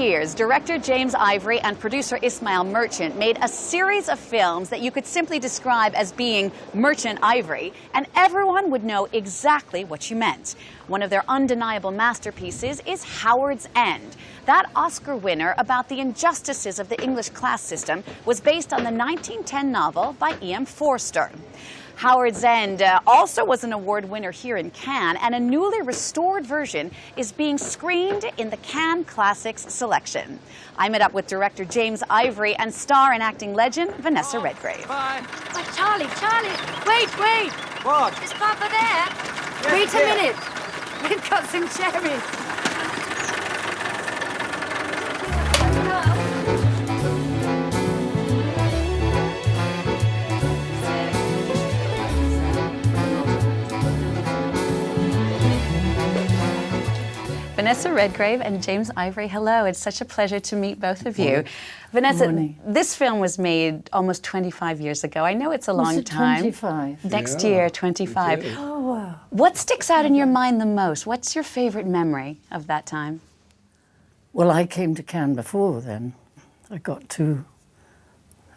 years, director James Ivory and producer Ismail Merchant made a series of films that you could simply describe as being Merchant Ivory, and everyone would know exactly what you meant. One of their undeniable masterpieces is Howard's End. That Oscar winner about the injustices of the English class system was based on the 1910 novel by E.M. Forster. Howard's End also was an award winner here in Cannes, and a newly restored version is being screened in the Cannes Classics selection. I met up with director James Ivory and star and acting legend Vanessa Redgrave. Bye. Oh, Charlie, wait. What? Is Papa there? Wait a minute. We've got some cherries. Vanessa Redgrave and James Ivory, hello. It's such a pleasure to meet both of you. Vanessa, this film was made almost 25 years ago. I know it's a long time. 25? Next year, 25. Okay. Oh, wow. What sticks out in your mind the most? What's your favorite memory of that time? Well, I came to Cannes before then. I got two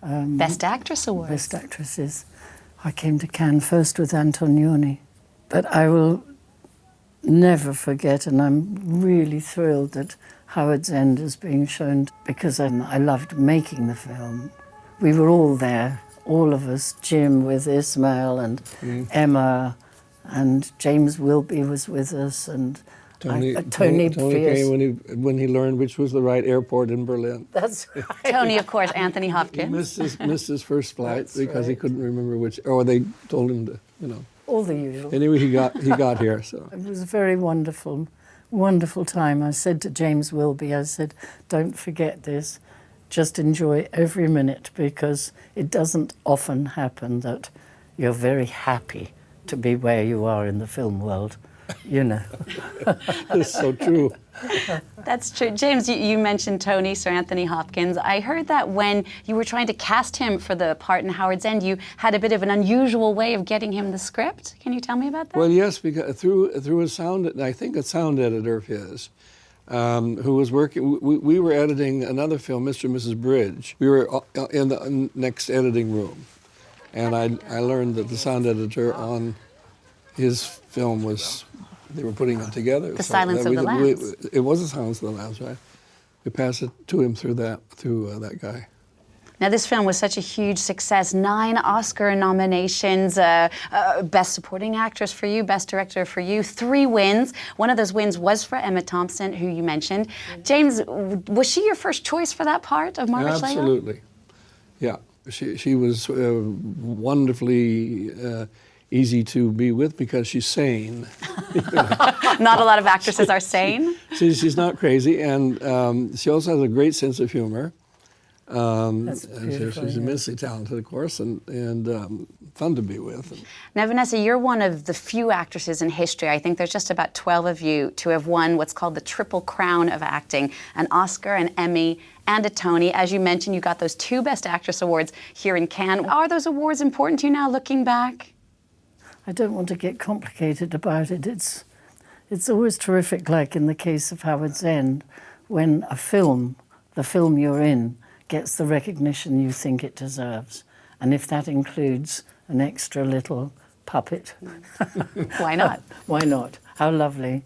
Best Actress Awards. Best Actresses. I came to Cannes first with Antonioni. But I will never forget, and I'm really thrilled that Howard's End is being shown, because I loved making the film. We were all there, all of us, Jim with Ismail and Emma, and James Wilby was with us, and Tony came when he learned which was the right airport in Berlin. That's right. Tony, of course, Anthony Hopkins. He missed his first flight That's because he right. couldn't remember which, or they told him to, you know. All the usual. Anyway, he got here, so. It was a very wonderful, wonderful time. I said to James Wilby, I said, don't forget this. Just enjoy every minute, because it doesn't often happen that you're very happy to be where you are in the film world, you know. It's so true. That's true. James, you mentioned Tony, Sir Anthony Hopkins. I heard that when you were trying to cast him for the part in Howard's End, you had a bit of an unusual way of getting him the script. Can you tell me about that? Well, yes, because through a sound, I think a sound editor of his, who was working. We were editing another film, Mr. and Mrs. Bridge. We were in the next editing room, and I learned that the sound editor on his film was. They were putting it together. The Silence of the Lambs. It was The Silence of the Lambs, right? We passed it to him through that guy. Now, this film was such a huge success. 9 Oscar nominations, Best Supporting Actress for you, Best Director for you, 3 wins. One of those wins was for Emma Thompson, who you mentioned. James, was she your first choice for that part of Margaret Schlegel? Absolutely. Yeah. She was wonderfully easy to be with because she's sane. Not a lot of actresses are sane. She's not crazy, and she also has a great sense of humor. That's beautiful, she's yeah. immensely talented, of course, and fun to be with. Now, Vanessa, you're one of the few actresses in history, I think there's just about 12 of you, to have won what's called the Triple Crown of acting, an Oscar, an Emmy, and a Tony. As you mentioned, you got those 2 Best Actress awards here in Cannes. Are those awards important to you now, looking back? I don't want to get complicated about it. It's always terrific, like in the case of Howard's End, when a film, the film you're in, gets the recognition you think it deserves. And if that includes an extra little puppet. Why not? Why not? How lovely.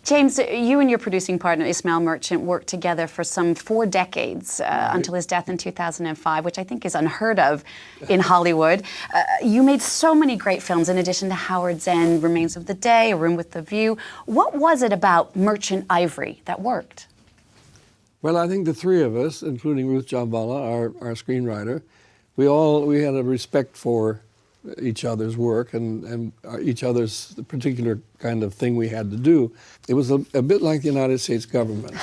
James, you and your producing partner, Ismail Merchant, worked together for some 4 decades until his death in 2005, which I think is unheard of in Hollywood. You made so many great films in addition to Howard's End, Remains of the Day, A Room with the View. What was it about Merchant Ivory that worked? Well, I think the 3 of us, including Ruth Wilcox, our screenwriter, we had a respect for each other's work and each other's particular kind of thing we had to do. It was a bit like the United States government.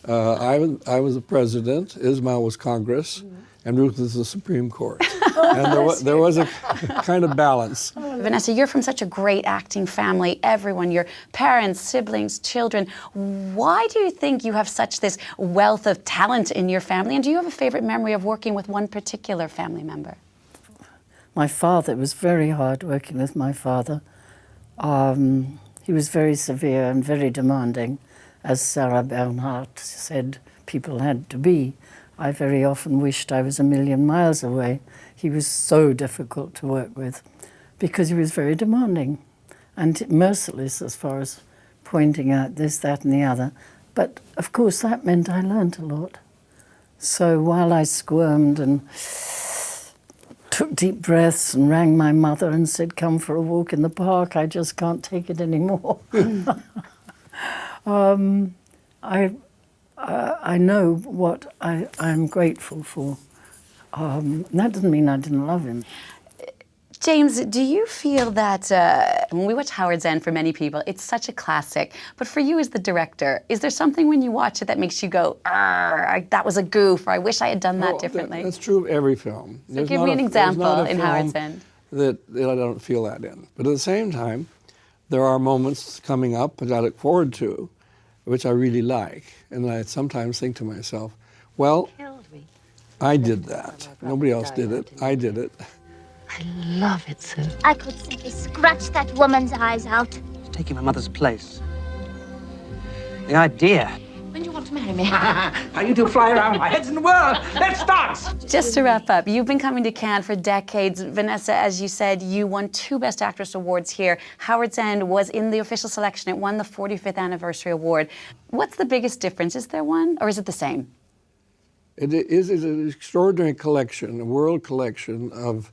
I was the president, Ismail was Congress, and Ruth was the Supreme Court. And there was a kind of balance. Vanessa, you're from such a great acting family, everyone, your parents, siblings, children. Why do you think you have such this wealth of talent in your family? And do you have a favorite memory of working with one particular family member? My father, it was very hard working with my father. He was very severe and very demanding, as Sarah Bernhardt said, people had to be. I very often wished I was a million miles away. He was so difficult to work with because he was very demanding and merciless as far as pointing out this, that and the other. But of course that meant I learnt a lot. So while I squirmed and took deep breaths and rang my mother and said, come for a walk in the park, I just can't take it anymore. I know what I'm grateful for. That doesn't mean I didn't love him. James, do you feel that when we watch Howard's End, for many people, it's such a classic, but for you as the director, is there something when you watch it that makes you go, that was a goof, or I wish I had done that differently? That's true of every film. So give me an example in Howard's End. That I don't feel that in. But at the same time, there are moments coming up that I look forward to, which I really like. And I sometimes think to myself, well, I did that. Nobody else did it. I did it. I love it, sir. I could simply scratch that woman's eyes out. It's taking my mother's place. The idea. When do you want to marry me? How you two fly around my head's in the world. Let's start! Just to wrap up, you've been coming to Cannes for decades. Vanessa, as you said, you won 2 Best Actress awards here. Howard's End was in the official selection. It won the 45th anniversary award. What's the biggest difference? Is there one, or is it the same? It is an extraordinary collection, a world collection of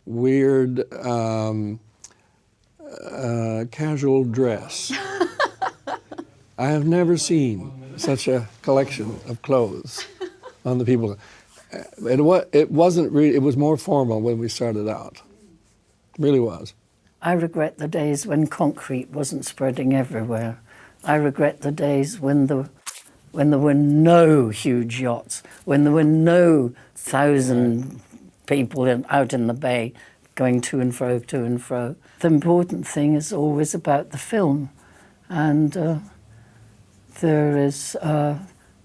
weird casual dress. I have never seen such a collection of clothes on the people. It wasn't really, it was more formal when we started out. It really was. I regret the days when concrete wasn't spreading everywhere. I regret the days when there were no huge yachts, when there were no 1,000 people out in the bay going to and fro, to and fro. The important thing is always about the film. And there are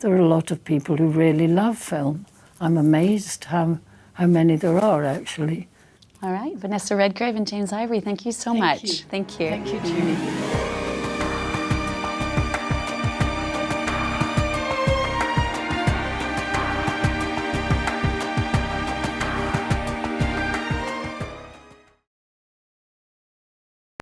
a lot of people who really love film. I'm amazed how many there are, actually. All right, Vanessa Redgrave and James Ivory, thank you so much. Thank you. Thank you, Julie.